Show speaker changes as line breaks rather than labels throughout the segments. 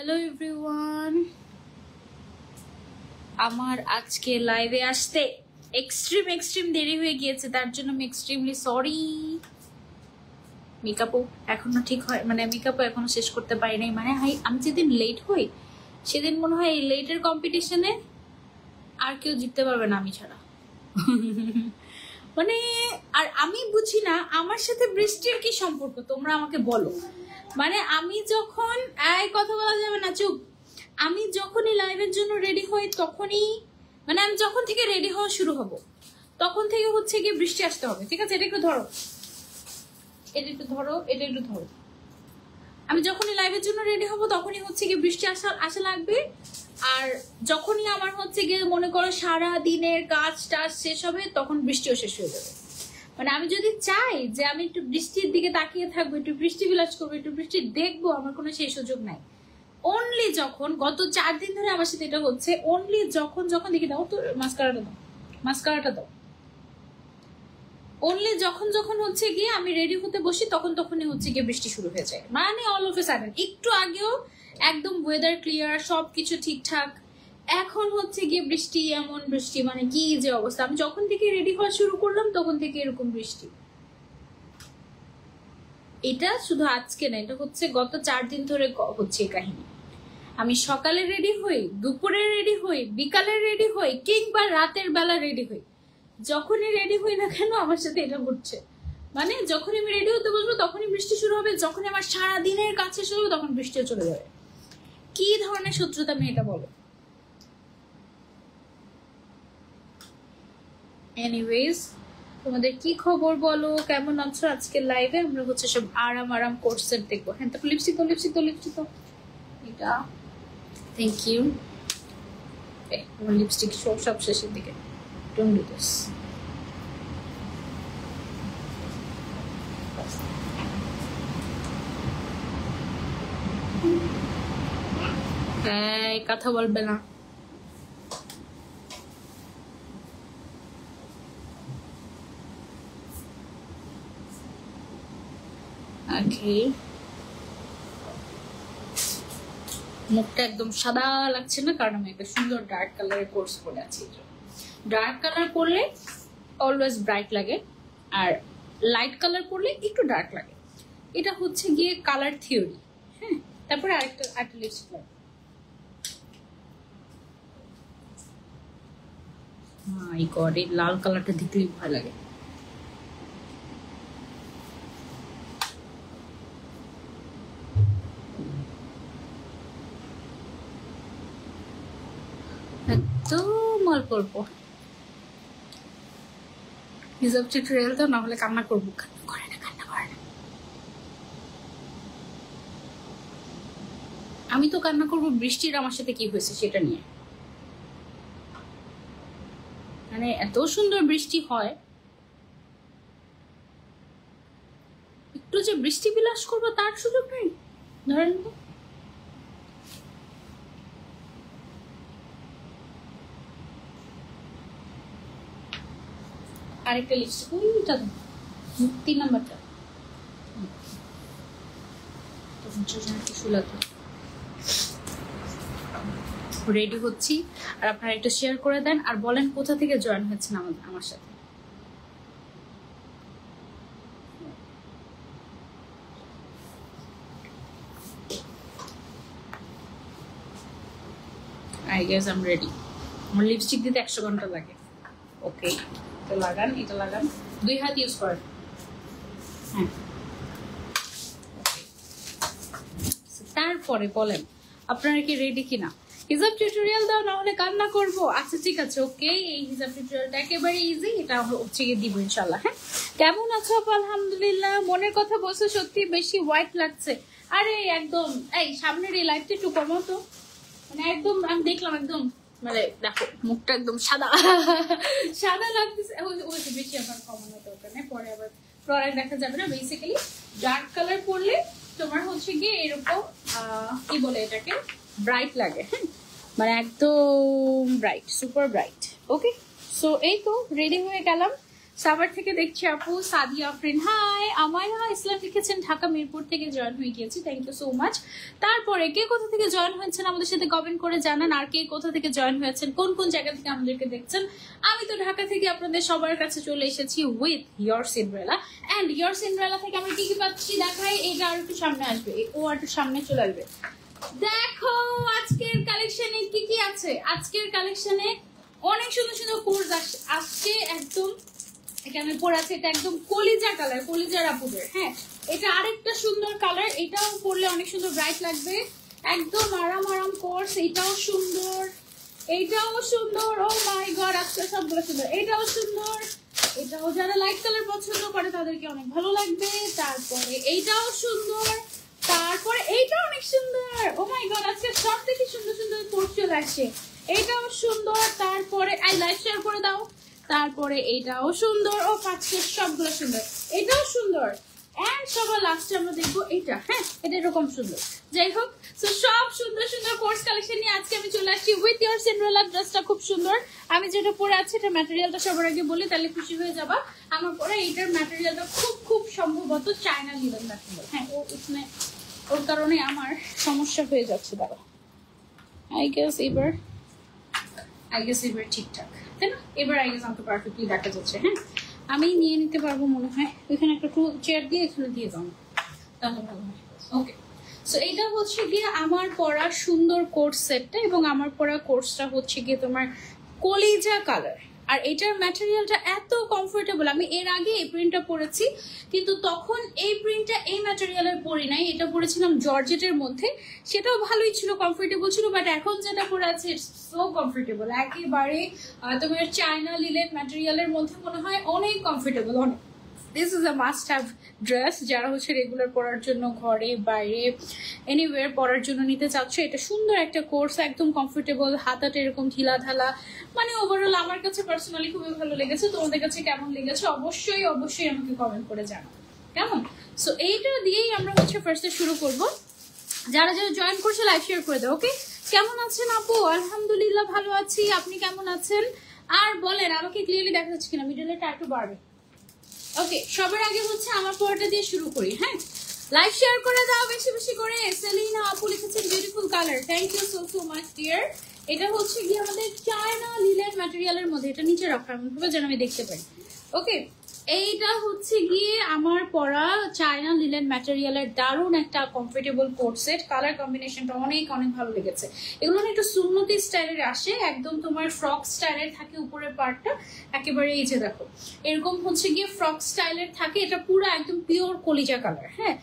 Hello everyone, আমার আজকে লাইভে আসতে এক্সট্রিম দেরি হয়ে গিয়েছে, তার জন্য আমি এক্সট্রিমলি সরি। মেকআপও এখনো ঠিক হয়, মানে মেকআপও এখনো শেষ করতে পারি নাই। মানে আমি যেদিন লেট হই সেদিন মনে হয় এই লেটের কম্পিটিশনে আর কেউ জিততে পারবে না আমি ছাড়া। মানে আর আমি বুঝি না আমার সাথে বৃষ্টির কি সম্পর্ক, তোমরা আমাকে বলো। মানে আমি যখন কথা বলা যাবে না, চুপ। আমি যখনই লাইভের জন্য রেডি হই তখনই, মানে আমি যখন থেকে রেডি হওয়া শুরু হব তখন থেকে হচ্ছে গিয়ে বৃষ্টি আসতে হবে। ঠিক আছে, এটা একটু ধরো, এটা একটু ধরো, এটা একটু ধরো। আমি যখনই লাইভের জন্য রেডি হব তখনই হচ্ছে গিয়ে বৃষ্টি আসা লাগবে। আর যখনই আমার হচ্ছে গিয়ে মনে করো সারা দিনের কাজ টাজ শেষ হবে তখন বৃষ্টিও শেষ হয়ে যাবে। মানে আমি যদি চাই যে আমি একটু বৃষ্টির দিকে তাকিয়ে থাকবো, একটু বৃষ্টি বিলাস করবো, একটু বৃষ্টি দেখবো, আমার কোনো সেই সুযোগ নাই। অনলি যখন গত 4 দিন ধরে আমার সাথে এটা হচ্ছে, অনলি যখন দেখি দাও তো মাস্কারাটা দাও, অনলি যখন হচ্ছে গিয়ে আমি রেডি হতে বসি তখনই হচ্ছে গিয়ে বৃষ্টি শুরু হয়ে যায়। মানে অল অফ এ সাডেন, একটু আগেও একদম ওয়েদার ক্লিয়ার, সবকিছু ঠিকঠাক, এখন হচ্ছে গিয়ে বৃষ্টি, এমন বৃষ্টি, মানে কি যে অবস্থা। আমি যখন থেকে রেডি হওয়া শুরু করলাম তখন থেকে এরকম বৃষ্টি। এটা শুধু আজকে না, এটা হচ্ছে গত 4 দিন ধরে হচ্ছে কাহিনী। আমি সকালে রেডি হই, দুপুরে রেডি হই, বিকালে রেডি হই, কিংবা রাতের বেলা রেডি হই, যখনই রেডি হই না কেন আমার সাথে এটা ঘটছে। মানে যখনই আমি রেডি হতে বসবো তখনই বৃষ্টি শুরু হবে, যখনই আমার সারা দিনের কাছে শুরু হবে তখন বৃষ্টিও চলে যাবে। কি ধরনের শত্রুতা আমি এটা বলো। এনিওয়েজ, তোমাদের কি খবর বলো, কেমন আছো? আজকে লাইভে আমরা হচ্ছে সব আরাম কোর্সের দেখবো। হ্যাঁ, তারপর লিপস্টিক তো এটা থ্যাংক ইউ। আমার লিপস্টিক সব শেষের দিকে, ডোন্ট ডু দিস। কথা বলবে না। মুখটা একদম সাদা লাগছে না, কারণ আমি একটা সুন্দর ডার্ক কালারের কোর্স পরে আছি। ডার্ক কালার পরলে অলওয়েজ ব্রাইট লাগে, আর লাইট কালার পরলে একটু ডার্ক লাগে। এটা হচ্ছে গিয়ে কালার থিওরি। হ্যাঁ, তারপরে আরেকটা লিপস্টিক লাগে। মাই গড, এই লাল কালারটা দেখলেই ভয় লাগে। একদম অল্প অল্প হিজাব টিউটোরিয়াল তো, না হলে কান্না করবো। কান্না করে না। আমি তো কান্না করবো বৃষ্টির আমার সাথে কি হয়েছে সেটা নিয়ে। মানে এত সুন্দর বৃষ্টি হয়, একটু যে বৃষ্টি বিলাস করবো তার সুযোগ নেই। ধরেন তো, আরেকটা লিপস্টিক, ওইটা 3 নাম্বারটা রেডি হচ্ছি। আর আপনারা একটু শেয়ার করে দেন আর বলেন কোথা থেকে জয়েন হয়েছেন আমার সাথে। I guess I'm ready. আমার লিপস্টিক দিতে 100 ঘন্টা লাগে। ওকে, এটা লাগান, 2 হাত ইউজ করেন। হ্যাঁ, তারপরে বলেন আপনারা কি রেডি কিনা। হিজাব টিউটোরিয়াল দাও, না হলে কান্না করবো। আচ্ছা ঠিক আছে, ওকে, এই হিজাব টিউটোরিয়ালটা একেবারে ইজি, এটা হচ্ছে গিয়ে দিব ইনশাল্লাহ। হ্যাঁ, কেমন আছো? আলহামদুলিল্লাহ। মনের কথা বলছো, সত্যি বেশি হোয়াইট লাগছে। আরে একদম, এই সামনের এই লাইটটা একটু কমাও তো। মানে একদম আমি দেখলাম, একদম মানে দেখো মুখটা একদম সাদা লাগতেছে। বেশি আমার কমানো দরকার নেই, পরে আবার প্রোডাক্ট দেখা যাবে না। বেসিক্যালি ডার্ক কালার পরলে তোমার হচ্ছে গিয়ে এরকম কি বলে এটাকে, ব্রাইট লাগে। হ্যাঁ, মানে একদম ব্রাইট, সুপার ব্রাইট। ওকে, সো এই তো রেডি হয়ে গেলাম। সাভার থেকে দেখছি আপু সাদিয়া আফরিন, হাই। আমায়রা ইসলাম লিখেছেন ঢাকা মিরপুর থেকে জয়েন হয়ে গিয়েছি, থ্যাংক ইউ সো মাচ। তারপরে কে কোথা থেকে জয়েন হয়েছেন আমাদের সাথে কমেন্ট করে জানান, আর কে কোথা থেকে জয়েন হয়েছেন, কোন কোন জায়গা থেকে আমাদেরকে দেখছেন। আমি তো ঢাকা থেকে আপনাদের সবার কাছে চলে এসেছি with your Cinderella. And your Cinderella থেকে আমরা কি কি পাচ্ছি দেখাই, এটা আর একটু সামনে আসবে, ও আর একটু সামনে চলে আসবে। দেখো আজকের কালেকশনে কি কি আছে। আজকের কালেকশনে অনেক সুন্দর সুন্দর কোর্স আসছে একদম। এটা আমি পরে আছে, এটা একদম কলিজা কালার, কলিজার আপুদের। হ্যাঁ, এটা আরেকটা সুন্দর কালার, এটাও পরলে অনেক সুন্দর ব্রাইট লাগবে, একদম আরাম আরাম কোর্স। এটাও সুন্দর, এইটাও সুন্দর, ও মাই গড আজকে সবগুলো সুন্দর। এটাও সুন্দর, এটাও যারা লাইট কালার পছন্দ করে তাদেরকে অনেক ভালো লাগবে। তারপরে এইটাও সুন্দর, তারপরে এইটা অনেক সুন্দর, ও মাই গড আজকে সব থেকে সুন্দর সুন্দর কোর্স চলে আসছে। এইটাও সুন্দর, তারপরে আই লাইভ শেয়ার করে দাও। তারপরে এইটাও সুন্দর, ও পাচ্ছে সবগুলো সুন্দর, এটাও সুন্দর। এন্ড সবার লাস্টে আমরা দেখবো এইটা। হ্যাঁ, এটা এরকম সুন্দর। যাই হোক, সো সব সুন্দর সুন্দর কোর্স কালেকশন নিয়ে আজকে আমি চলে আসছি উইথ ইয়োর সিন্ড্রেলা। ড্রেসটা খুব সুন্দর, আমি যেটা পরে আছি এটা ম্যাটেরিয়ালটা সবার আগে বলি, তাহলে খুশি হয়ে যাবা। আমার পরে এইটার ম্যাটেরিয়ালটা খুব খুব সম্ভবত চায়না লিনেন ম্যাটেরিয়াল। হ্যাঁ, ও ইসমে ওর কারণে আমার সমস্যা হয়ে যাচ্ছে। দাঁড়া, আই গেস এবার ঠিকঠাক, তাই না? এবার আই গেস আমাকে পারফেক্টলি দেখা যাচ্ছে। হ্যাঁ, আমি নিয়ে নিতে পারবো মনে হয়। ওইখানে একটা চেয়ার দিয়ে এখানে দিয়ে দাও, তাহলে ভালো হয়। ওকে, সো এইটা হচ্ছে গিয়ে আমার পরা সুন্দর কোর্স সেটটা, এবং আমার পরা কোর্সটা হচ্ছে গিয়ে তোমার কলিজা কালার। আর এটার ম্যাটেরিয়ালটা এত কমফোর্টেবল। আমি এর আগে এই প্রিন্টটা পরেছি, কিন্তু তখন এই প্রিন্টটা এই ম্যাটেরিয়ালের পরি নাই, এটা পরেছিলাম জর্জেটের মধ্যে, সেটাও ভালোই ছিল, কমফোর্টেবল ছিল। বাট এখন যেটা পরে আছে ইটস সো কমফোর্টেবল, একেবারে তোমার চায়না লিনেন ম্যাটেরিয়ালের মধ্যে মনে হয় অনেক কমফোর্টেবল, অনেক। This is a must have dress যারা হচ্ছে রেগুলার পরার জন্য, ঘরে বাইরে এনিওয়্যার পরার জন্য নিতে চাচ্ছ। এটা সুন্দর একটা কোর্স, একদম কমফোর্টেবল, হাতাটা এরকম ঢিলা ঢালা, মানে ওভারঅল আমার কাছে পার্সোনালি খুবই ভালো লেগেছে। তোমাদের কাছে কেমন লেগেছে অবশ্যই অবশ্যই আমাকে কমেন্ট করে জানাও, কেমন? সো এইটা দিয়েই আমরা হচ্ছে ফার্স্টে শুরু করব। যারা যারা জয়েন করছে লাইভ শেয়ার করে দাও। ওকে, কেমন আছেন আপু? আলহামদুলিল্লাহ ভালো আছি, আপনি কেমন আছেন? আর বলেন আমাকে ক্লিয়ারলি দেখা যাচ্ছে কিনা, মিডলেটা একটু বাড়বে। ওকে, সবার আগে হচ্ছে আমার পরটা দিয়ে শুরু করি। হ্যাঁ, লাইভ শেয়ার করে দাও বেশি বেশি করে। সেলিনা আপু লিখেছেন beautiful colour, thank you so so much dear. এটা হচ্ছে গিয়ে আমাদের চায়না লিনেন ম্যাটেরিয়ালের মধ্যে, এটা নিচে রাখা এমন ভাবে যেন আমি দেখতে পাই। ওকে, এইটা হচ্ছে গিয়ে আমার পরা চায়না লিনেন ম্যাটেরিয়ালের দারুণ একটা কমফোর্টেবল কোট সেট। কালার কম্বিনেশনটা অনেক অনেক ভালো লেগেছে। এগুলো একটু সুন্নতি স্টাইলের আসে, একদম তোমার ফ্রক স্টাইলের থাকে উপরের পার্টটা, একেবারে এই যে দেখো এরকম হচ্ছে গিয়ে ফ্রক স্টাইলের থাকে। এটা পুরো একদম পিওর কলিজা কালার। হ্যাঁ,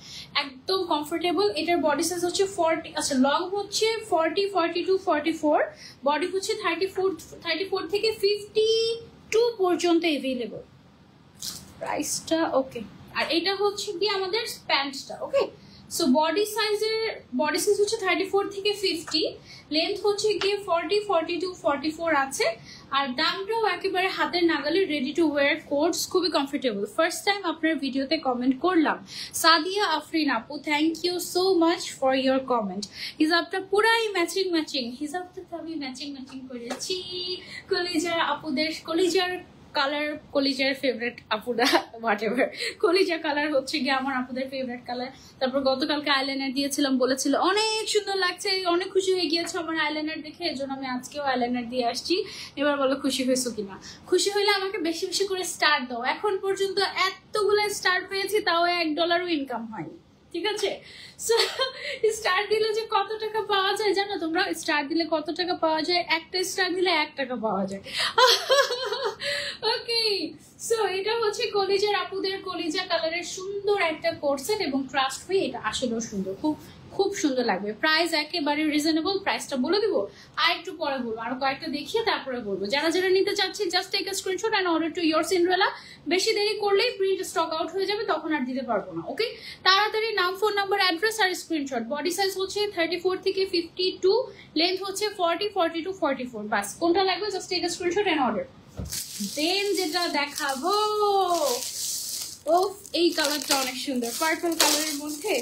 একদম কমফোর্টেবল। এটার বডি সাইজ হচ্ছে 40, আচ্ছা লং হচ্ছে 40, 42, 44, বডি হচ্ছে 34 থেকে 52 পর্যন্ত এভেলেবল। প্রাইসটা ওকে। আর এটা হচ্ছে গিয়ে আমাদের প্যান্টটা। ওকে, সো বডি সাইজ হচ্ছে 34 থেকে 50, লেন্থ হচ্ছে গিয়ে 40, 42, 44 আছে। আর দামটাও একেবারে হাতের নাগালে, রেডি টু ওয়্যার কোটস, খুবই কমফোর্টেবল। ফার্স্ট টাইম আপনার ভিডিওতে কমেন্ট করলাম, সাদিয়া আফরিন আপু, thank you so much for your comment. হিজাবটা পুরাই ম্যাচিং, হিজাবটা তো আমি ম্যাচিং করেছি। কলিজার আপুদের কলিজার কালার, কলিজার ফেভারিট আপুরা হোয়াট এভার, কলিজা কালার হচ্ছে গিয়ে আমার আপুদের ফেভারিট কালার। তারপর গতকালকে আইলাইনার দিয়েছিলাম, বলেছিল অনেক সুন্দর লাগছে, অনেক খুশি হয়ে গিয়েছে আমার আইলাইনার দেখে, এর জন্য আমি আজকেও আইলাইনার দিয়ে আসছি। এবার বলো খুশি হয়েছো কিনা? খুশি হইলে আমাকে বেশি বেশি করে স্টার দাও। এখন পর্যন্ত এতগুলো স্টার পেয়েছি, তাও $1 ইনকাম হয়নি, ঠিক আছে? স্টার দিলে যে কত টাকা পাওয়া যায় জানো তোমরা? স্টার দিলে কত টাকা পাওয়া যায়? একটা স্টার দিলে 1 টাকা পাওয়া যায়। ওকে, সো এটা হচ্ছে কলিজার আপুদের কলিজা কালারের সুন্দর একটা কোর্সেট, এবং ট্রাস্ট ফ্রি, এটা আসলেও সুন্দর, খুব সুন্দর লাগবে। প্রাইস একেবারে রিজনেবল, প্রাইসটা বলে দিব আর একটু পরে বলবো, আরো কয়েকটা দেখিয়ে তারপরে বলবো। যারা যারা নিতে চাচ্ছি just take a screenshot and order to your Cinderella. বেশি দেরি করলেই প্রিন্ট স্টক আউট হয়ে যাবে, তখন আর দিতে পারবো না। ওকে, তাড়াতাড়ি নাম, ফোন নাম্বার, অ্যাড্রেস আর স্ক্রিনশট। বডি সাইজ হচ্ছে 34 থেকে 52, লেন্থ হচ্ছে 40, 42, 44। বাস, কোনটা লাগবে just take a screenshot and order. Then যেটা দেখাবো, ও এই কালারটা অনেক সুন্দর, পার্পল কালারের মধ্যে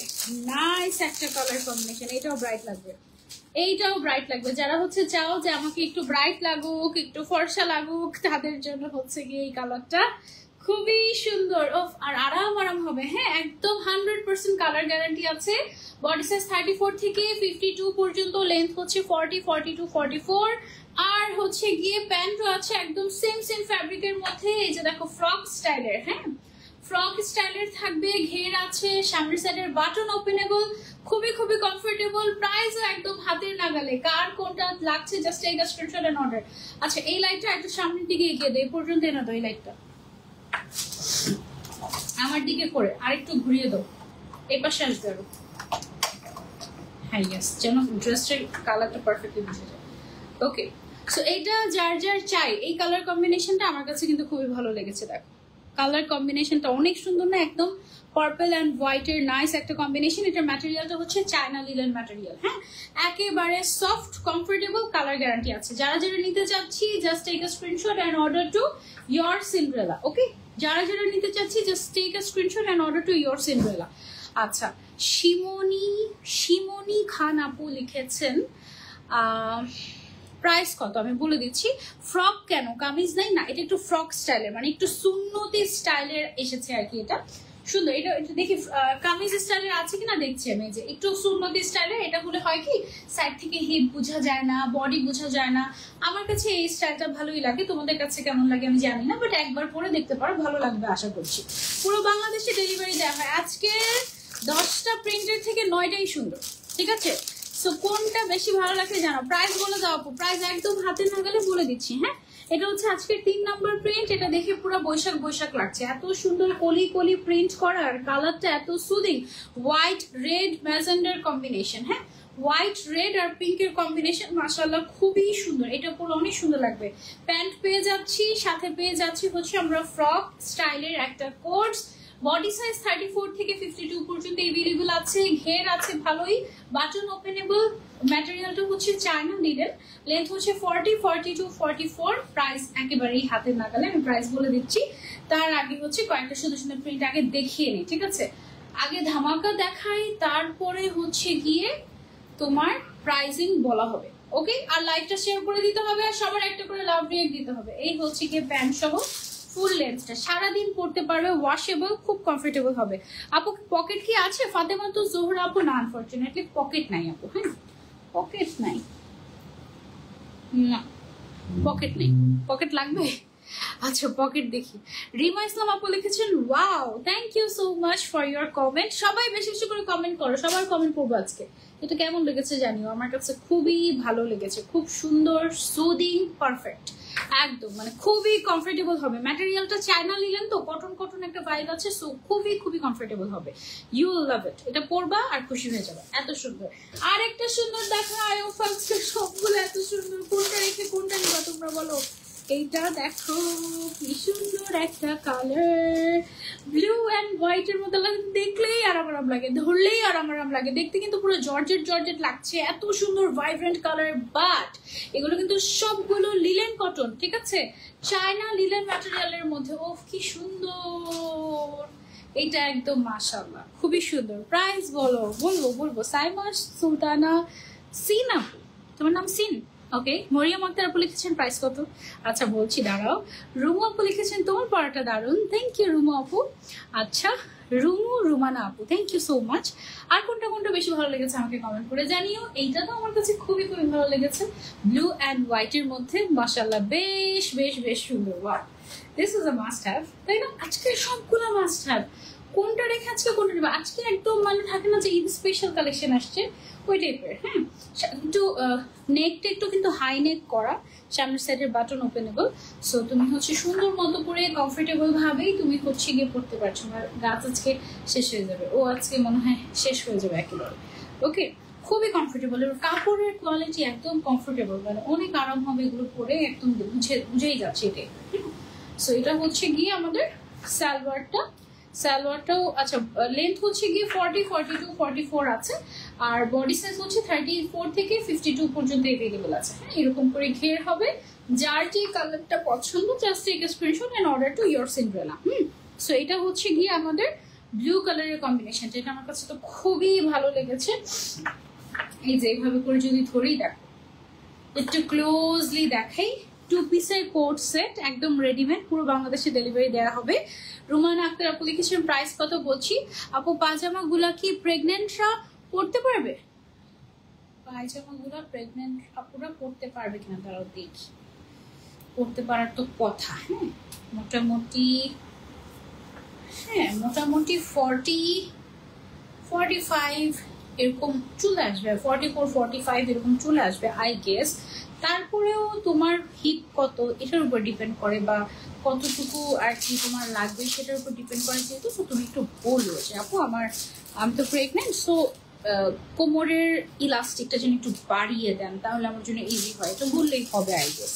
নাইস একটা কালার কম্বিনেশন। এটাও ব্রাইট লাগবে, এইটাও ব্রাইট লাগবে। যারা হচ্ছে চাও যে আমাকে একটু ব্রাইট লাগুক, একটু ফর্সা লাগুক, তাদের জন্য হচ্ছে গিয়ে এই কালারটা খুবই সুন্দর। আর আরাম আরাম হবে। হ্যাঁ, একদম 100% কালার গ্যারান্টি আছে। বডি সাইজ 34 থেকে 52 পর্যন্ত, লেন্থ হচ্ছে 40, 42, 44। আর হচ্ছে গিয়ে প্যান্টও আছে একদম সেম ফ্যাব্রিকের মধ্যে। এই যে দেখো ফ্রক স্টাইলের, হ্যাঁ ফ্রক স্টাইলের থাকবে, ঘের আছে, সামনের সাইডের বাটন ওপেনেবল, খুবই কমফোর্টেবল, প্রাইসও একদম হাতের নাগালে। কার কোনটা লাগছে just take a screenshot and order. আচ্ছা এই লাইটটা একটু সামনের দিকে এগিয়ে দেয়, পর্যন্ত এনে দাও। এই লাইটটা আমার দিকে করে আরেকটু ঘুরিয়ে দাও, এই পাশে আসবে আরো। হ্যাঁ ইয়েস, যেন ড্রেসটার কালারটা পারফেক্টলি বুঝে যায়। ওকে, সো এইটা যার যার চাই, এই কালার কম্বিনেশনটা আমার কাছে কিন্তু খুবই ভালো লেগেছে। দেখো কালার কম্বিনেশনটা অনেক সুন্দর না, একদম পার্পল অ্যান্ড হোয়াইটের নাইস একটা কম্বিনেশন। এটার ম্যাটেরিয়ালটা হচ্ছে চায়না লিলেন ম্যাটেরিয়াল। হ্যাঁ, একেবারে সফট, কমফোর্টেবল, কালার গ্যারান্টি আছে। যারা যারা নিতে চাচ্ছি just take a screenshot and order to your Cinderella. Okay, যারা যারা নিতে চাচ্ছি just take a screenshot and order to your Cinderella. আচ্ছা, শিমনি খান আপু লিখেছেন প্রাইস কত আমি বলে দিচ্ছি। ফ্রক কেন, কামিজ নাই না, এটা একটু ফ্রক স্টাইলের, মানে একটু সুন্নতি স্টাইলের এসেছে আর কি। এটা সুন্দর, এটা দেখি কামিজ স্টাইলের আছে কিনা দেখছি আমি। যে একটু সুন্নতি স্টাইলের, এটা হলে হয় কি সাইড থেকে হিপ বোঝা যায় না, বডি বোঝা যায় না। আমার কাছে এই স্টাইলটা ভালোই লাগে, তোমাদের কাছে কেমন লাগে আমি জানি না, বাট একবার পরে দেখতে পারো, ভালো লাগবে আশা করছি। পুরো বাংলাদেশে ডেলিভারি দেওয়া হয়। আজকে 10টা প্রিন্টের থেকে 9টাই সুন্দর, ঠিক আছে। সো কোনটা বেশি ভালো লাগে জানো, প্রাইস বলে দাও আপু, প্রাইস একদম হাতে না গেলে বলে দিচ্ছি। হ্যাঁ, এটা হচ্ছে আজকের 3 নাম্বার প্রিন্ট। এটা দেখে পুরো বৈশাখ লাগছে, এত সুন্দর কলি প্রিন্ট করা, আর কালারটা এত সুদিং, হোয়াইট রেড ম্যাজেন্ডার কম্বিনেশন। হ্যাঁ, হোয়াইট রেড আর পিঙ্কের কম্বিনেশন মাশাআল্লাহ খুবই সুন্দর। এটা পুরো অনেক সুন্দর লাগবে। প্যান্ট পেয়ে যাচ্ছি, সাথে পেয়ে যাচ্ছি হচ্ছে আমরা ফ্রক স্টাইলের একটা কোর্স। বডি সাইজ 34 থেকে 52 পর্যন্ত এভেলেবল আছে। ঘের আছে ভালোই, বাটন ওপেনেবল, ম্যাটেরিয়ালটা হচ্ছে চায়না লিনেন, লেন্থ হচ্ছে 40, 42, 44। প্রাইস একেবারেই হাতের নাগালে, আমি প্রাইস বলে দিচ্ছি। তার আগে হচ্ছে কয়েকটা সুন্দর সুন্দর প্রিন্ট আগে দেখিয়ে নিই, ঠিক আছে। আগে ধামাকা দেখাই, তারপরে হচ্ছে গিয়ে তোমার প্রাইসিং বলা হবে। ওকে, আর লাইভটা শেয়ার করে দিতে হবে, আর সবার একটা করে লাভ রিয়েক্ট দিতে হবে। এই হচ্ছে গিয়ে প্যান্ট সহ ফুল লেন্থটা, সারাদিন পরতে পারবে, ওয়াশেবল, খুব কমফোর্টেবল হবে। আপু পকেট কি আছে? ফাতেমা তো জোহরা আপু না, আনফরচুনেটলি পকেট নাই আপু। হ্যাঁ, পকেট নাই, না পকেট নেই। পকেট লাগবে? আচ্ছা পকেট দেখি। রিমা ইসলাম আপু লিখেছেন wow, thank you so much for your comment. সবাই বেশি বেশি করে কমেন্ট করো, সবার কমেন্ট করবো আজকে। এটা কেমন লেগেছে জানিও, আমার কাছে খুবই ভালো লেগেছে, খুব সুন্দর, সুদিং, পারফেক্ট, একদম মানে খুবই কমফোর্টেবল হবে। ম্যাটেরিয়ালটা চায়না নিলেন তো, কটন একটা ভাইব আছে, সো খুবই কমফোর্টেবল হবে। ইউ উইল লাভ ইট। এটা পরবা আর খুশি হয়ে যাবে, এত সুন্দর। আর একটা সুন্দর দেখা আয়োফাক্সের সবগুলো এত সুন্দর, কোনটা রেখে কোনটা নিবা তোমরা বলো? এইটা দেখো কি সুন্দর একটা কালার, ব্লু এন্ড হোয়াইট এর মতো লাগে, দেখলেই আরাম লাগে, ধরলেই আরাম লাগে। দেখতে কিন্তু পুরো জর্জেট লাগছে, এত সুন্দর ভাইব্রেন্ট কালার। বাট এগুলো কিন্তু সবগুলো লিলেন কটন, ঠিক আছে, চায়না লিলেন ম্যাটেরিয়ালের মধ্যে। ওফ কি সুন্দর, এইটা একদম মাশাআল্লাহ খুবই সুন্দর। প্রাইস বলবো সাইমা সুলতানা সিন আপু, তোমার নাম সিন? ওকে, মরিয়াম আক্তার আপু লিখেছেন প্রাইস কত? আচ্ছা বলছি, দাঁড়াও। রুমু আপু লিখেছেন তোমার পড়াটা দারুন, থ্যাংক ইউ রুমু আপু। আচ্ছা রুমানা আপু, থ্যাংক ইউ সো মাচ। আর কোনটা বেশি ভালো লেগেছে আমাকে কমেন্ট করে জানিও। এইটা তো আমার কাছে খুবই ভালো লেগেছে, ব্লু অ্যান্ড হোয়াইটের মধ্যে, মাশাআল্লাহ বেশ সুন্দর। Wow, this is a must have, তাই না? আজকে সবগুলো মাস্ট হ্যাভ। কোনটা রেখে আজকে কোনটা নেবে? আজকে একদম মানে থাকে না যে ঈদ স্পেশাল কালেকশন আসছে ওই টাইপের। হ্যাঁ, একটু নেকটা একটু কিন্তু হাই নেক করা, সামনের সাইডের বাটন ওপেনেবল। সো তুমি হচ্ছে সুন্দর মতো করে কমফোর্টেবল ভাবেই তুমি হচ্ছে গিয়ে পড়তে পারছো। আর গাছ আজকে শেষ হয়ে যাবে, ও আজকে মনে হয় শেষ হয়ে যাবে একেবারে। ওকে, খুবই কমফোর্টেবল, এবার কাপড়ের কোয়ালিটি একদম কমফোর্টেবল, মানে অনেক আরাম হবে এগুলো পরে, একদম বুঝেই যাচ্ছে এটাই। সো এটা হচ্ছে গিয়ে আমাদের সালোয়ারটাও আচ্ছা লেন্থ হচ্ছে গিয়ে 40, 42, 44 আছে, আর বডি সাইজ হচ্ছে 34 থেকে 52 পর্যন্ত এভেলেবল আছে। হ্যাঁ, এরকম করে ঘের হবে। যার যে কালারটা পছন্দ just take a screenshot and order to your Cinderella. So এটা হচ্ছে গিয়ে আমাদের ব্লু কালারের কম্বিনেশনটা, এটা আমার কাছে তো খুবই ভালো লেগেছে। এই যে এইভাবে করে যদি ধরেই দেখো, একটু ক্লোজলি দেখাই, 2 পিসের কোট সেট, একদম রেডিমেড, পুরো বাংলাদেশে ডেলিভারি দেওয়া হবে। রুমানা আক্তার আপু লিখেছেন প্রাইস কত বলছি। আপু পাজামাগুলা কি প্রেগনেন্টরা পরতে পারবে? পায়জামাগুলো প্রেগনেন্ট আপুরা পরতে পারবে কিনা তারাও দেখি। পরতে পারার তো কথা। হ্যাঁ মোটামুটি, হ্যাঁ মোটামুটি 40-45 এরকম চলে আসবে, 44-45 এরকম চলে আসবে আই গেস। তারপরেও তোমার হিপ কত এটার উপর ডিপেন্ড করে, বা কতটুকু আর কি তোমার লাগবে সেটার উপর ডিপেন্ড করে। যেহেতু তো তুমি একটু বললো যে আপু আমি তো প্রেগনেন্ট, সো কোমরের ইলাস্টিকটা যেন একটু বাড়িয়ে দেন তাহলে আমার জন্য ইজি হয়, তো বললেই হবে আই গেস।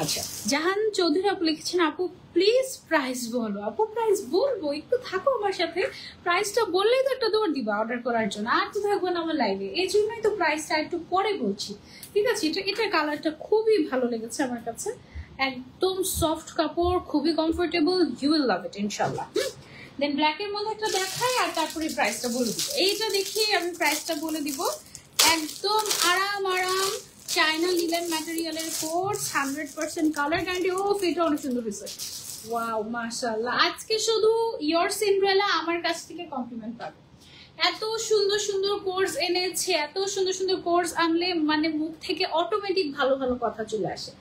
আচ্ছা, জাহান চৌধুরী আপু লিখেছেন আপু প্লিজ প্রাইস বলো। আপু প্রাইস বলবো, একটু থাকো আমার সাথে, প্রাইসটা বললেই তো একটা দৌড় দিবা অর্ডার করার জন্য, আর তো থাকবো না আমার লাইভে, এই জন্যই তো প্রাইসটা একটু পরে বলছি। ঠিক আছে, এটা কালারটা খুবই ভালো লেগেছে আমার কাছে, একদম সফট কাপড়, খুবই কমফোর্টেবল, ইউ উইল লাভ ইট ইনশাল্লাহ। দেন ব্ল্যাকের মধ্যে একটা দেখাই আর তারপরে প্রাইসটা বলে দিব। এইটা দেখিয়ে আমি প্রাইসটা বলে দিব। একদম আরাম চায়না লিলেন ম্যাটেরিয়ালের কোট, 100% কালার গ্যারান্টি। ও এটা অনেক সুন্দর হয়েছে, ওয়াও মাশাআল্লাহ। আজকে শুধু ইয়োর সিন্ড্রেলা আমার কাছ থেকে কমপ্লিমেন্ট পাবে। এত সুন্দর সুন্দর কোর্স এনেছে, এত সুন্দর সুন্দর কোর্স আনলে মানে মুখ থেকে অটোমেটিক ভালো ভালো কথা চলে আসে,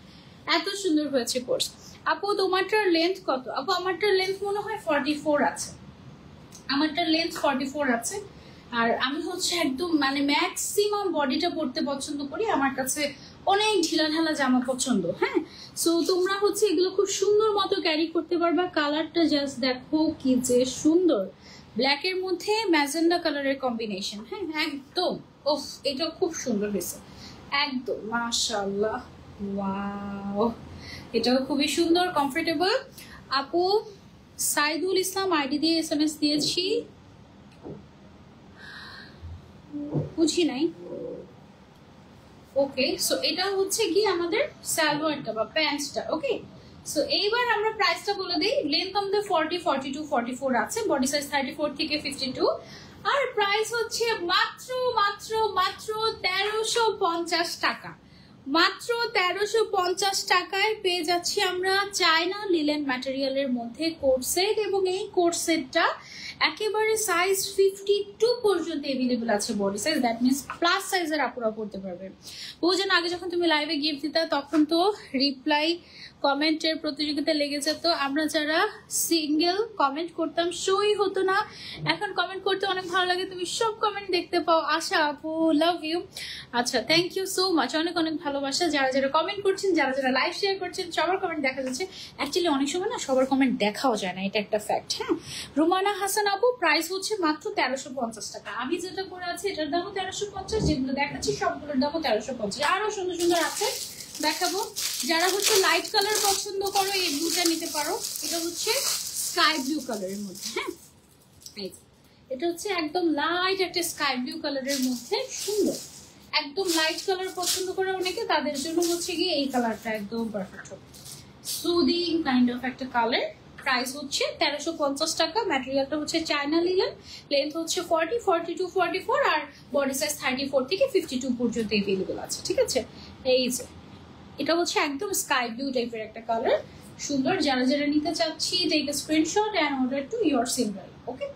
এত সুন্দর হয়েছে কোর্স। আপু তোমারটার লেন্থ কত? আপু আমারটার লেন্থ মনে হয় 44 আছে, আমারটার লেন্থ 44 আছে। আর আমি হচ্ছে একদম মানে ম্যাক্সিমাম বডিটা পরতে পছন্দ করি, আমার কাছে অনেক ঢিলা ঢালা জামা পছন্দ। হ্যাঁ, সো তোমরা হচ্ছে এগুলো খুব সুন্দর মতো ক্যারি করতে পারবা। কালারটা জাস্ট দেখো কি যে সুন্দর, ব্ল্যাকের মধ্যে ম্যাজেন্ডা কালারের কম্বিনেশন। হ্যাঁ একদম, ওফ এটা খুব সুন্দর হয়েছে একদম মাশাআল্লাহ, ওয়াও এটাও খুবই সুন্দর, কমফোর্টেবল। আপু সাইদুল ইসলাম আইডি দিয়ে SMS দিয়েছি, বুঝি নাই। ওকে, সো এটা হচ্ছে কি আমাদের সালোয়ারটা বা প্যান্টটা। ওকে, সো এইবার আমরা প্রাইসটা বলে দিই। লেন্থ আমাদের 40, 42, 44 আছে, বডি সাইজ 34 থেকে 52, আর প্রাইস হচ্ছে মাত্র মাত্র মাত্র 1350 টাকা। মাত্র 1350 টাকায় পেয়ে যাচ্ছি আমরা চায়না লিলেন ম্যাটেরিয়ালের মধ্যে কোট সেট, এবং এই কোট সেটটা একেবারে সাইজ 52 পর্যন্ত এভেলেবল আছে body size, that means plus সাইজের আপুরা পড়তে পারবে। বহুজন আগে যখন তুমি লাইভে গিফট দিতা তখন তো রিপ্লাই কমেন্টের প্রতিযোগিতা লেগে যেত, আমরা যারা সিঙ্গেল কমেন্ট করতাম শোই হতো না, এখন কমেন্ট করতে অনেক ভালো লাগে, তুমি সব কমেন্ট দেখতে পাও। আশা আপু লাভ ইউ। আচ্ছা, থ্যাংক ইউ সো মাচ, অনেক অনেক ভালোবাসা যারা যারা কমেন্ট করছেন, যারা যারা লাইভ শেয়ার করছেন, সবার কমেন্ট দেখা যাচ্ছে। অ্যাকচুয়ালি অনেক সময় না সবার কমেন্ট দেখাও যায় না, এটা একটা ফ্যাক্ট। হ্যাঁ, রুমানা হাসান আপু প্রাইস হচ্ছে মাত্র 1350 টাকা। আমি যেটা করে আছি এটার দামও 1350, যেগুলো দেখাচ্ছি সবগুলোর দামও 1350। আরো সুন্দর সুন্দর আছে দেখাবো। যারা হচ্ছে লাইট কালার পছন্দ করো এই ব্লুটা নিতে পারো, এটা হচ্ছে স্কাই ব্লু কালারের মধ্যে। হ্যাঁ, এটা হচ্ছে একদম লাইট একটা স্কাই ব্লু কালারের মধ্যে, সুন্দর একদম লাইট কালার পছন্দ করে অনেকে, তাদের জন্য হচ্ছে গিয়ে এই কালারটা একদম পারফেক্ট হবে, সুদিং কাইন্ড অফ একটা কালার। প্রাইস হচ্ছে 1350 টাকা। ম্যাটেরিয়ালটা হচ্ছে চায়না লিলেন, লেন্থ হচ্ছে 40, 42, 44, আর বডি সাইজ 34 থেকে 52 পর্যন্ত এভেলেবল আছে। ঠিক আছে, এই যে এটা হচ্ছে একদম স্কাই ব্লু টাইপের একটা কালার, সুন্দর। যারা যারা নিতে চাচ্ছি take a screenshot and order to your symbol. Okay,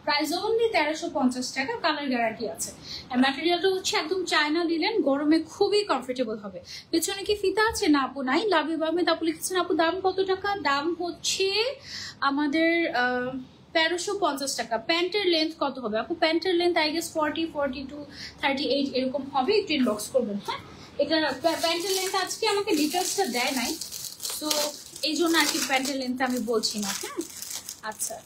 price only 1350 টাকা, কালার গ্যারান্টি আছে। ম্যাটেরিয়ালটা হচ্ছে একদম চায়না লিলেন, গরমে খুবই কমফোর্টেবল হবে। পেছনে কি ফিতা আছে? না আপু নাই। লাভ ইউ বামে আপু লিখেছেন আপু দাম কত টাকা? দাম হচ্ছে আমাদের 1350 টাকা। প্যান্টের লেন্থ কত হবে আপু? প্যান্টের লেন্থ আই গেস 40, 42, 38 এরকম হবে, একটু ইনবক্স করবেন। হ্যাঁ, এটা প্যান্টের লেন্থ আজকে আমাকে ডিটেলসটা দেয় নাই, তো এই জন্য আর কি প্যান্টের লেন্থ আমি বলছি না। হ্যাঁ, আচ্ছা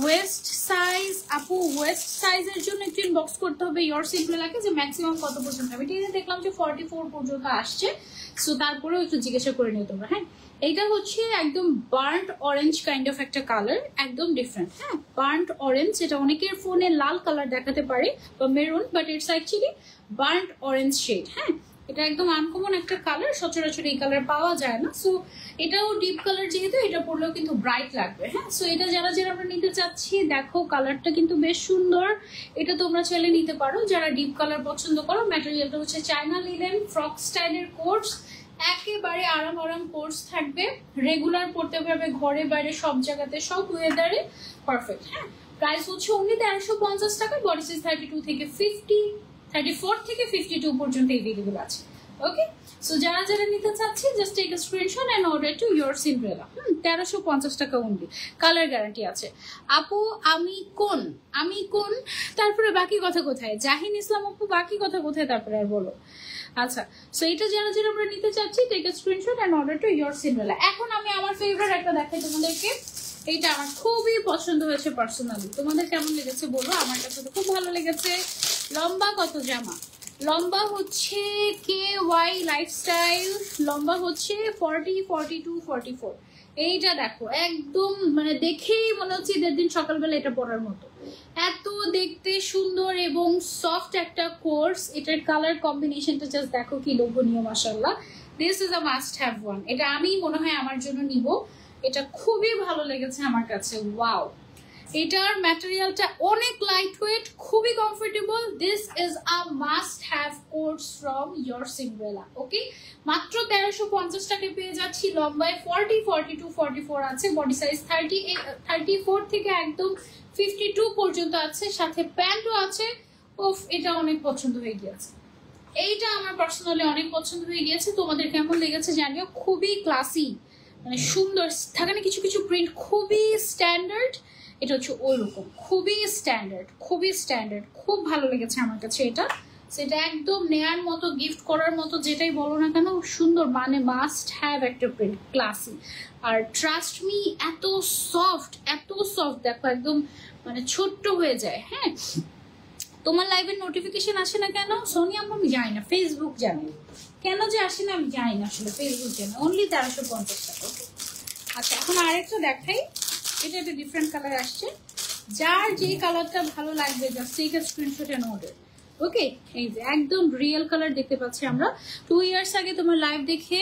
ওয়েস্ট সাইজ আপু, ওয়েস্ট সাইজের জন্য একটু ইনবক্স করতে হবে ইয়োর সিম্পলাকে যে ম্যাক্সিমাম কত পর্যন্ত হবে। ঠিক আছে, দেখলাম যে 44 পর্যন্ত আসছে, সো তারপরেও একটু জিজ্ঞাসা করে নিও তোমরা। হ্যাঁ, এইটা হচ্ছে একদম বার্ন্ট অরেঞ্জ কাইন্ড অফ একটা কালার, একদম ডিফারেন্ট। হ্যাঁ, বার্ন্ট অরেঞ্জ, এটা অনেকের ফোনে লাল কালার দেখাতে পারে বা maroon, but it's actually burnt orange shade. হ্যাঁ, এটা একদম আনকমন একটা কালার, সচরাচর এই কালার পাওয়া যায় না, সো এটাও ডিপ কালার, যেহেতু এটা পরলেও কিন্তু ব্রাইট লাগবে। হ্যাঁ, সো এটা যারা যারা আমরা নিতে চাচ্ছি, দেখো কালারটা কিন্তু বেশ সুন্দর, এটা তোমরা চাইলে নিতে পারো যারা ডিপ কালার পছন্দ করো। ম্যাটেরিয়ালটা হচ্ছে চায়না লিলেন, ফ্রক স্টাইলের কোর্স, একেবারে আরাম আরাম কোর্স থাকবে, রেগুলার পড়তে পারবে ঘরে বাইরে সব জায়গাতে, সব ওয়েদারে পারফেক্ট। হ্যাঁ, প্রাইস হচ্ছে অনলি 1350 টাকা। বডি সাইজ 32 থেকে 50, 34 থেকে 52 পর্যন্ত এভেলেবল আছে। ওকে, সো যারা যারা নিতে চাচ্ছে just take a screenshot and order to your Cinderella. 1350 টাকা অনলি, কালার গ্যারান্টি আছে। আপু আমি কোন তারপরে বাকি কথা কোথায়? জাহিন ইসলাম আপু বাকি কথা কোথায় তারপরে আর বলো। আচ্ছা, সো এটা যারা যারা আমরা নিতে চাচ্ছি take a screenshot and order to your Cinderella. এখন আমি আমার ফেভারিট একটা দেখাই তোমাদেরকে, এইটা আমার খুবই পছন্দ হয়েছে পার্সোনালি। তোমাদের কেমন লেগেছে বলো, আমার কাছে তো খুব ভালো লেগেছে। লম্বা কত জামা? লম্বা হচ্ছে KY লাইফস্টাইল, লম্বা হচ্ছে 40, 42, 44। এইটা দেখো একদম মানে দেখেই মনে হচ্ছে ঈদের দিন সকালবেলা এটা পরার মতো, এত দেখতে সুন্দর এবং সফট একটা কোর্স। এটার কালার কম্বিনেশনটা জাস্ট দেখো কি লোভনীয়, মাশাআল্লাহ। This is a must have one. এটা আমি মনে হয় আমার জন্য নিব, এটা খুবই ভালো লেগেছে আমার কাছে। ওয়াও, এটার ম্যাটেরিয়ালটা অনেক লাইট ওয়েট, খুবই comfortable. This is a must have coats from your Cinderella. Okay, মাত্র 1350 টাকায় পেয়ে যাচ্ছি। লম্বায় 40, 42, 44 আছে, বডি সাইজ 34 থেকে একদম 52 পর্যন্ত আছে, সাথে প্যান্টও আছে। ওফ, এটা অনেক পছন্দ হয়ে গিয়েছে, এইটা আমার পার্সোনালি অনেক পছন্দ হয়ে গিয়েছে। তোমাদের কেমন লেগেছে জানিও। খুবই ক্লাসি, মানে সুন্দর থাকে না কিছু কিছু প্রিন্ট, খুবই স্ট্যান্ডার্ড। এটা হচ্ছে ওইরকম খুবই স্ট্যান্ডার্ড, খুব ভালো লেগেছে আমার কাছে এটা। সেটা একদম নেয়ার মতো, গিফট করার মতো, যেটাই বলো না কেন সুন্দর, মানে মাস্ট হ্যাভ একটা প্রিন্ট, ক্লাসি। আর ট্রাস্ট মি, এত সফট দেখো, একদম মানে ছোট্ট হয়ে যায়। হ্যাঁ, তোমার লাইভের নোটিফিকেশন আসে না কেন সোনিয়া? আমি জানি না, ফেসবুক জানি কেন যে আসে না, আমি জানি না আসলে, ফেসবুক জানি। অনলি 1350 টাকা। আচ্ছা, এখন আরেকটা দেখাই, এটা একটা ডিফারেন্ট কালার আসছে। যার যে কালারটা ভালো লাগবে just take a screenshot and order. Okay, এই যে একদম রিয়েল কালার দেখতে পাচ্ছি আমরা। 2 ইয়ার্স আগে তোমার লাইভ দেখে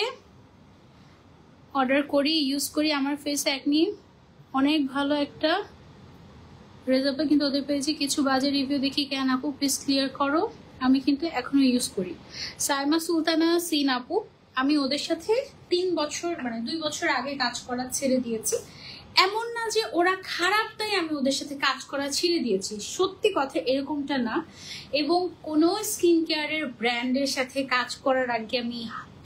অর্ডার করি, ইউজ করি, আমার ফেসে একনি অনেক ভালো একটা রেজাল্ট, কিন্তু ওদের পেয়েছি কিছু বাজে রিভিউ দেখি। কেন আপু প্লিজ ক্লিয়ার করো, আমি কিন্তু এখনো ইউজ করি। সাইমা সুলতানা সিন আপু, আমি ওদের সাথে 3 বছর মানে 2 বছর আগে কাজ করা ছেড়ে দিয়েছি। এমন না যে ওরা খারাপ তাই আমি ওদের সাথে কাজ করা ছেড়ে দিয়েছি, সত্যি কথা এরকমটা না। এবং কোনো স্কিন কেয়ারের ব্র্যান্ডের সাথে কাজ করার আগে আমি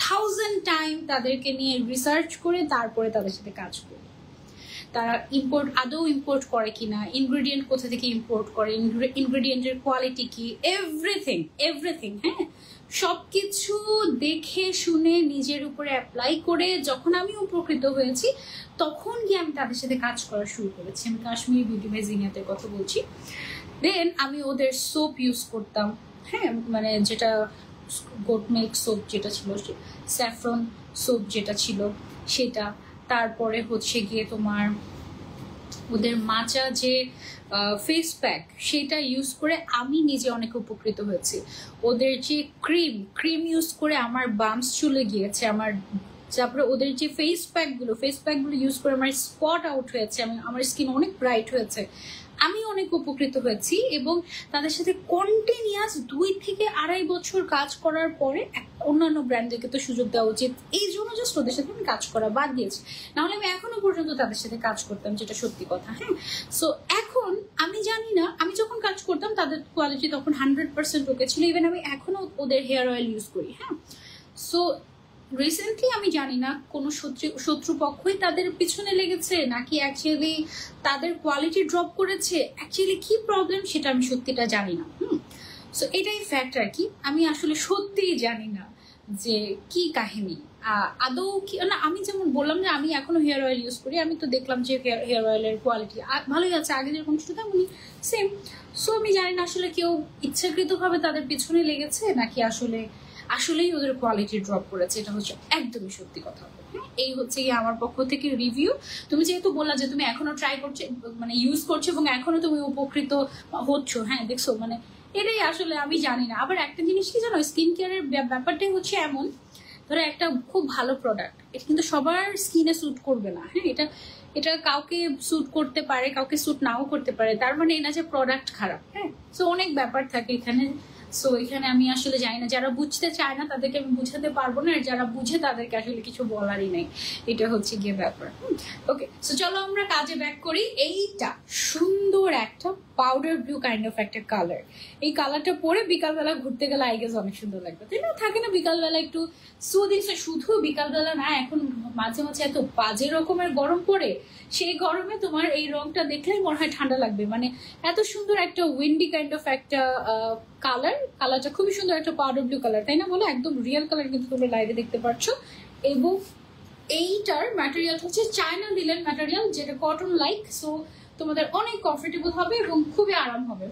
1000 টাইম তাদেরকে নিয়ে রিসার্চ করে তারপরে তাদের সাথে কাজ করি। তারা আদৌ ইম্পোর্ট করে কিনা, ইনগ্রেডিয়েন্ট কোথা থেকে ইম্পোর্ট করে, ইনগ্রেডিয়েন্টের কোয়ালিটি কি, এভরিথিং। হ্যাঁ, সবকিছু দেখে শুনে নিজের উপরে অ্যাপ্লাই করে যখন আমি উপকৃত হয়েছি তখন গিয়ে আমি তাদের সাথে কাজ করা শুরু করেছি। আমি কাশ্মীরি বিউটি বাই জিনিয়াতের কথা বলছি। দেন আমি ওদের সোপ ইউজ করতাম, হ্যাঁ, মানে যেটা গোট মিল্ক সোপ যেটা ছিল, স্যাফরন সোপ যেটা ছিল সেটা। তারপরে হচ্ছে গিয়ে তোমার ওদের মাচা যে ফেস প্যাক, সেটা ইউজ করে আমি নিজে অনেক উপকৃত হয়েছি। ওদের যে ক্রিম ইউজ করে আমার বাম্পস চলে গিয়েছে আমার। তারপরে ওদের যে ফেস প্যাকগুলো ইউজ করে আমার স্পট আউট হয়েছে, আমার স্কিন অনেক ব্রাইট হয়েছে, আমি অনেক উপকৃত হয়েছি। এবং তাদের সাথে কন্টিনিউয়াস 2 থেকে 2.5 বছর কাজ করার পরে অন্যান্য ব্র্যান্ডদেরকে তো সুযোগ দেওয়া উচিত, এই জন্য জাস্ট ওদের সাথে আমি কাজ করা বাদ দিয়েছি। নাহলে আমি এখনো পর্যন্ত তাদের সাথে কাজ করতাম, যেটা সত্যি কথা। হ্যাঁ, সো এখন আমি জানি না, আমি যখন কাজ করতাম তাদের কোয়ালিটি তখন 100% ওকে ছিল। ইভেন আমি এখনো ওদের হেয়ার অয়েল ইউজ করি। হ্যাঁ, সো রিসেন্টলি আমি জানি না কোনো শত্রুপক্ষই তাদের পিছনে লেগেছে নাকি অ্যাকচুয়ালি তাদের কোয়ালিটি ড্রপ করেছে, অ্যাকচুয়ালি কি প্রবলেম সেটা আমি সত্যিটা জানি না। সো এটাই ফ্যাক্ট আর কি, আমি আসলে সত্যিই জানি না যে কি কাহিনী আদৌ কি না। আমি যেমন বললাম যে আমি এখনো হেয়ার অয়েল ইউজ করি, আমি তো দেখলাম যে হেয়ার অয়েলের কোয়ালিটি ভালোই আছে, আগে যেরকম ছিল তেমনই সেম। সো আমি জানি না আসলে কেউ ইচ্ছাকৃতভাবে তাদের পিছনে লেগেছে নাকি আসলেই ওদের কোয়ালিটি ড্রপ করেছে, এটা হচ্ছে একদমই সত্যি কথা। এই হচ্ছে গিয়ে আমার পক্ষ থেকে রিভিউ। তুমি যেহেতু বললা যে তুমি এখনো ট্রাই করছো, মানে ইউজ করছো এবং এখনো তুমি উপকৃত হচ্ছ, হ্যাঁ দেখছো, মানে এটাই আসলে আমি জানি না। আবার একটা জিনিস কি জানো, স্কিন কেয়ারের ব্যাপারটাই হচ্ছে এমন, ধরো একটা খুব ভালো প্রোডাক্ট, এটা কিন্তু সবার স্কিনে স্যুট করবে না। হ্যাঁ, এটা কাউকে স্যুট করতে পারে, কাউকে স্যুট নাও করতে পারে, তার মানে এই না যে প্রোডাক্ট খারাপ। হ্যাঁ, সো অনেক ব্যাপার থাকে এখানে। সো এখানে আমি আসলে জানি না, যারা বুঝতে চায় না তাদেরকে আমি বুঝাতে পারবো না, আর যারা বুঝে তাদেরকে আসলে কিছু বলারই নেই, এটা হচ্ছে গিয়ে ব্যাপার। ওকে, সো চলো আমরা কাজে ব্যাক করি। এইটা সুন্দর একটা পাউডার ব্লু কাইন্ড অফ একটা কালার, এই কালারটা পরে বিকালবেলা ঘুরতে গেলে আই গেস অনেক সুন্দর লাগবে, তাই না? থাকে না বিকালবেলা একটু সুদিং, শুধু বিকালবেলা না, এখন মাঝে মাঝে এত বাজে রকমের গরম পড়ে, সেই গরমে তোমার এই রংটা দেখলেই মনে হয় ঠান্ডা লাগবে। মানে এত সুন্দর একটা উইন্ডি কাইন্ড অফ একটা কালারটা খুবই সুন্দর একটা পাউডার ব্লু কালার, তাই না বলো? একদম রিয়েল কালার কিন্তু তোমরা লাইভে দেখতে পাচ্ছ। এবং এইটার ম্যাটেরিয়াল হচ্ছে চায়না লিলেন ম্যাটেরিয়াল, যেটা কটন লাইক, সো তোমাদের অনেক কমফোর্টেবল হবে এবং খুবই আরাম হবে।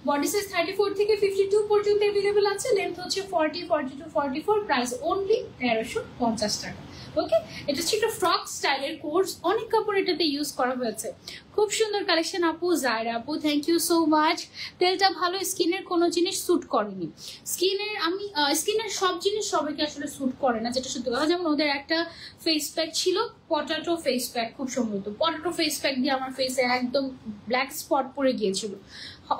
বডি সাইজ 34 থেকে 52 পর্যন্ত অ্যাভেলেবল আছে, লেন্থ হচ্ছে 40, 42, 44, প্রাইস অনলি 1350 টাকা। ওকে, এটা হচ্ছে একটা ফ্রক স্টাইলের কোর্স, অনেক কাপড় এটাতে ইউজ করা হয়েছে। খুব সুন্দর কালেকশন আপু, জায়রা আপু থ্যাংক ইউ সো মাচ। তেলটা ভালো, স্কিনের কোনো জিনিস স্যুট করেনি। স্কিনের সব জিনিস সবাইকে আসলে স্যুট করে না, যেটা সত্যি কথা। যেমন ওদের একটা ফেস প্যাক ছিল, পটাটো ফেস প্যাক, খুব সম্ভবত পটাটো ফেস প্যাক দিয়ে আমার ফেসে একদম ব্ল্যাক স্পট পড়ে গিয়েছিল,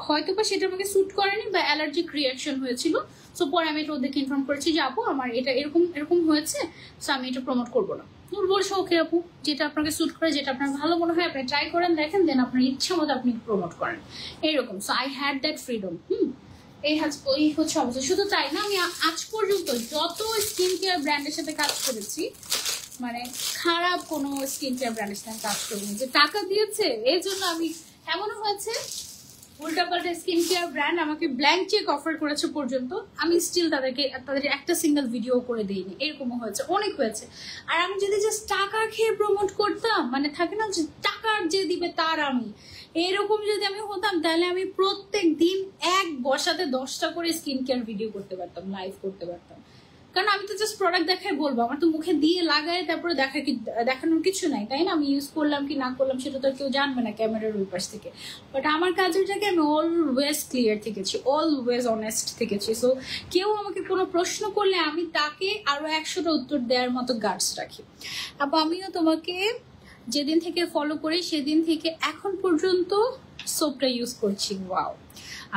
হয়তো বা সেটা আমাকে স্যুট করেনি বা অ্যালার্জিক রিয়াকশন হয়েছিল। সো পরে আমি এটা ওদেরকে ইনফর্ম করেছি যে আপু আমার এটা এরকম এরকম হয়েছে, সো আমি এটা প্রমোট করবো না। বলছে ওকে আপু, যেটা আপনাকে স্যুট করে, যেটা আপনার ভালো মনে হয় আপনি ট্রাই করেন, দেখেন, দেন আপনার ইচ্ছা মতো আপনি প্রমোট করেন, এইরকম। So I had that freedom. এই হচ্ছে অবস্থা। শুধু তাই না, আমি আজ পর্যন্ত যত স্কিন কেয়ার ব্র্যান্ডের সাথে কাজ করেছি, মানে খারাপ কোনো স্কিন কেয়ার ব্র্যান্ডের সাথে কাজ করিনি, যে টাকা দিয়েছে এই জন্য আমি, এমনও হয়েছে উল্টাপাল্টা স্কিন কেয়ার ব্র্যান্ড আমাকে ব্ল্যাঙ্ক চেক অফার করেছে পর্যন্ত, আমি স্টিল তাদের একটা সিঙ্গেল ভিডিও করে দিইনি, এরকমও হয়েছে, অনেক হয়েছে। আর আমি যদি জাস্ট টাকা খেয়ে প্রমোট করতাম, মানে থাকে না যে টাকার যে দিবে তার আমি, এরকম যদি আমি হতাম, তাহলে আমি প্রত্যেক দিন এক বসাতে 10টা করে স্কিন কেয়ার ভিডিও করতে পারতাম, লাইভ করতে পারতাম। কারণ আমি তো জাস্ট প্রোডাক্ট দেখাই বলবো, আমার তো মুখে দিয়ে লাগায় তারপরে দেখানোর কিছু নাই, তাই না? আমি ইউজ করলাম কি না করলাম সেটা তো কেউ জানবে না ক্যামেরার ওই পাশ থেকে। বাট আমার কাজেরটাকে আমি অলওয়েজ ক্লিয়ার থেকেছি, অলওয়েজ অনেস্ট থেকেছি। সো কেউ আমাকে কোনো প্রশ্ন করলে আমি তাকে আরো 100টা উত্তর দেওয়ার মতো গার্ডস রাখি। আবার আমিও তোমাকে যেদিন থেকে ফলো করি সেদিন থেকে এখন পর্যন্ত সোপটা ইউজ করছি। ওয়াও,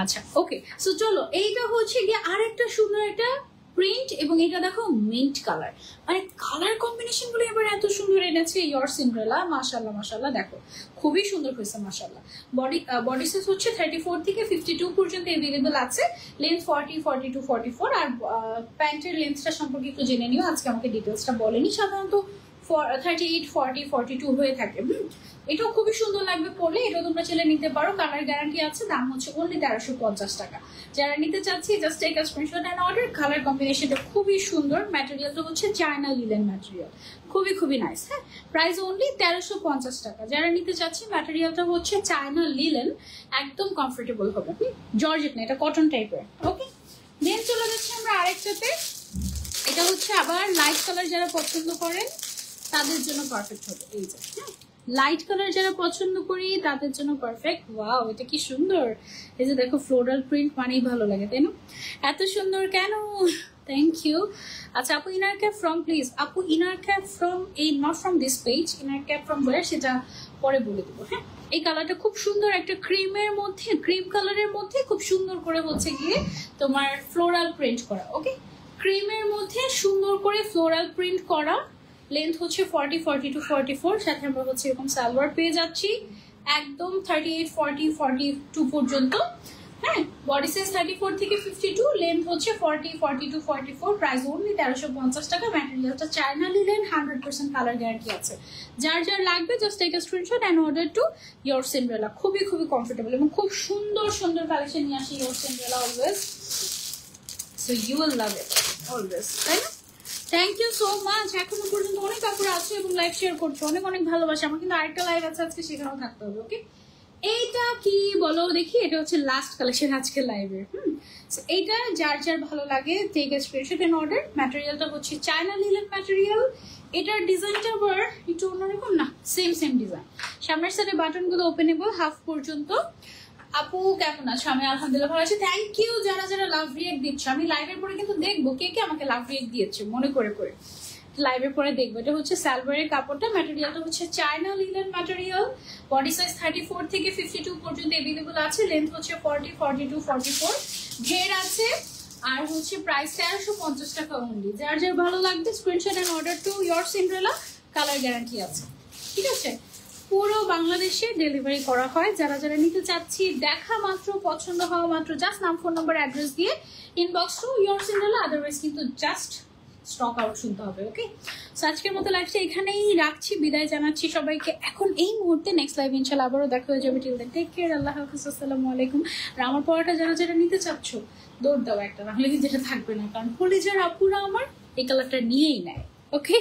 আচ্ছা ওকে। সো চলো, এইটা হচ্ছে গিয়ে আরেকটা সুন্দর একটা প্রিন্ট, এবং এটা দেখো মিন্ট কালার, মানে কালার কম্বিনেশন গুলো এবার এত সুন্দর এনেছে ইয়োর সিন্ড্রেলা। মাশাআল্লাহ মাশাআল্লাহ, দেখো খুবই সুন্দর হয়েছে মাশাআল্লাহ। বডি সাইজ হচ্ছে 34 থেকে 52 পর্যন্ত अवेलेबल আছে, লেন্থ 40, 42, 44। আর প্যান্টের লেন্থটা সম্পর্কে একটু জেনে নিও, আজকে আমাকে ডিটেলসটা বলেনি। সাধারণত 38, 40, 42 হয়ে থাকে। এটাও খুবই সুন্দর লাগবে পরলে, এটা তোমরা চাইলে নিতে পারো, কালার গ্যারান্টি আছে। দাম হচ্ছে অনলি 1350 টাকা। যারা নিতে চাচ্ছি just take a screenshot and order. কালার কম্বিনেশনটা খুবই সুন্দর, ম্যাটেরিয়ালটা হচ্ছে চায়না লিলেন ম্যাটেরিয়াল, খুবই খুবই নাইস। হ্যাঁ, প্রাইস অনলি 1350 টাকা। যারা নিতে চাচ্ছি, ম্যাটেরিয়ালটা হচ্ছে চায়না লিলেন, একদম কমফোর্টেবল হবে। জর্জেট না, এটা কটন টাইপের। ওকে, দেন চলে যাচ্ছে আমরা আরেকটাতে। এটা হচ্ছে আবার লাইট কালার যারা পছন্দ করেন তাদের জন্য পারফেক্ট হবে। এই যে লাইট কালার যারা পছন্দ করি তাদের জন্য পারফেক্ট। ওয়াও, এটা কি সুন্দর! এই যে দেখো, ফ্লোরাল প্রিন্ট মানেই ভালো লাগে, তাই না? এত সুন্দর কেন? Thank you. আচ্ছা আপু, ইনার ক্যাপ ফ্রম প্লিজ। আপু ইনার ক্যাপ ফ্রম এই not from this page, inner cap from ওয়ার সেটা পরে বলে দেবো। হ্যাঁ, এই কালারটা খুব সুন্দর, একটা ক্রিমের মধ্যে, ক্রিম কালারের মধ্যে খুব সুন্দর করে হচ্ছে গিয়ে তোমার ফ্লোরাল প্রিন্ট করা। ওকে, ক্রিমের মধ্যে সুন্দর করে ফ্লোরাল প্রিন্ট করা। লেন্থ হচ্ছে 40, 42, 44। সাথে আমরা হচ্ছে এরকম সালোয়ার পেয়ে যাচ্ছি, একদম 38, 40, 42 পর্যন্ত। হ্যাঁ, বডি সাইজ 34 থেকে 52, লেন্থ হচ্ছে 40, 42, 44। প্রাইস অনলি 1350 টাকা। ম্যাটেরিয়ালটা চায়না লিলেন, 100% কালার গ্যারান্টি আছে। যার যার লাগবে just take a screenshot and order to your Cinderella. খুবই খুবই কমফোর্টেবল এবং খুব সুন্দর সুন্দর কালেকশন নিয়ে আসি your Cinderella always. So you will love it always, তাই না? Thank you so much. এখনো পর্যন্ত অনেক কাপড় আছে এবং লাইভ শেয়ার করছো, অনেক অনেক ভালোবাসা। আমার কিন্তু আরেকটা লাইভ আছে আজকে, সেখানেও থাকতে হবে। ওকে, এইটা কি বলো দেখি? এটা হচ্ছে লাস্ট কালেকশন আজকে লাইভের। এইটা যার যার ভালো লাগে take a screenshot and order. ম্যাটেরিয়ালটা হচ্ছে চায়না লিলেন ম্যাটেরিয়াল। এটার ডিজাইনটা আবার একটু অন্যরকম না, সেম সেম ডিজাইন। সামনের সাইডে বাটনগুলো ওপেনেবল হাফ পর্যন্ত। আপু কেমন আছো? আমি আলহামদুলিল্লাহ ভালো আছি। থ্যাংক ইউ যারা যারা লাভ রিয়েক্ট দিচ্ছ। আমি লাইভের পরে কিন্তু দেখবো কে কে আমাকে লাভ রিয়েক্ট দিয়েছে মনে করে করে, লাইভে পরে দেখবো। এটা হচ্ছে সালভারের কাপড়টা, ম্যাটেরিয়ালটা হচ্ছে China linen material. Body size 34 থেকে 52 পর্যন্ত अवेलेबल আছে। লেন্থ হচ্ছে 40, 42, 44 ঘের আছে। আর হচ্ছে প্রাইস 1350 টাকা অনলি। যার যার ভালো লাগবে screenshot and order to your Cinderella. Colour guarantee আছে, ঠিক আছে? পুরো বাংলাদেশে ডেলিভারি করা হয়। যারা যারা নিতে চাচ্ছি, দেখা মাত্র, পছন্দ হওয়া মাত্র জাস্ট নাম, ফোন নাম্বার, অ্যাড্রেস দিয়ে inbox two your Cinderella. Otherwise কিন্তু জাস্ট স্টক আউট শুনতে হবে। ওকে, সো আজকের মতো লাইভটা এখানেই রাখছি, বিদায় জানাচ্ছি সবাইকে এখন এই মুহূর্তে। নেক্সট লাইভ ইনশাআল্লাহ আবারও দেখা হয়ে যাবে। টিল দেন টেক কেয়ার, আল্লাহ হাফিজ, আসসালামু আলাইকুম। আর আমার পড়াটা যারা যারা নিতে চাচ্ছ দৌড় দাও একটা, নাহলে কিন্তু যেটা থাকবে না, কারণ কলিজার আপুরা আমার এই কালারটা নিয়েই নেয়। ওকে।